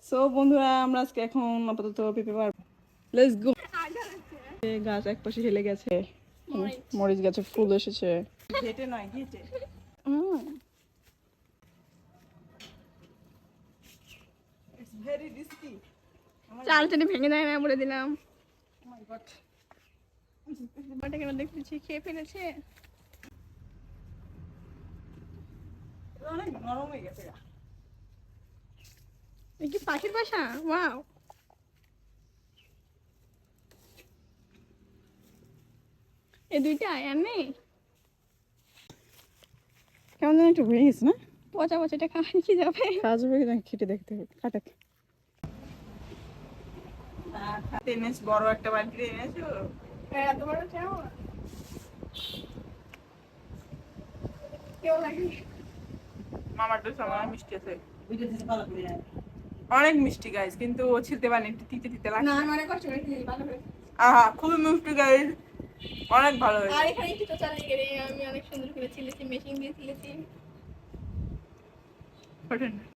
So বন্ধুরা আমরা আজকে এখন আপাতত পেঁপে পারবো। Let's go. গাছ এক পাশে হেলে গেছে, মরিচ গাছে ফুল এসেছে। ঘেটে নয় ঘেটে। It's very risky. চাল চেটে ভেঙে যায় না বলে দিলাম। ও মাই গড। বাটা কেন দেখতেছি খেয়ে ফেলেছে। অনেক নরম হয়ে গেছে। এই কি পাখির বাসা? ওয়াও। এই দুইটা আর নেই। কেমন যেন একটু হয়ে গেছে না? পচা পচাটা খাওয়া কি যাবে? কাজ হবে কিনা খেটে দেখতে হবে। কাটাকে এনেছ বড় একটা বাটি এনেছো। হ্যাঁ তোমার চাও কেউ লাগে। মামার তো সবাই মিষ্টি আছে, অনেক মিষ্টি গাইস, কিন্তু ও ছিলতে পারেনি, একটু তিতে তিতে না লাগছে। আমি অনেক কষ্ট করে খেয়েছি, ভালো হয়েছে। আহা খুবই মিষ্টি গাইস, অনেক ভালো হয়েছে। আর এখানে একটু চালিয়ে গেলে আমি অনেক সুন্দর করে ছিলেছি, মেশিন দিয়ে ছিলেছি। কঠিন।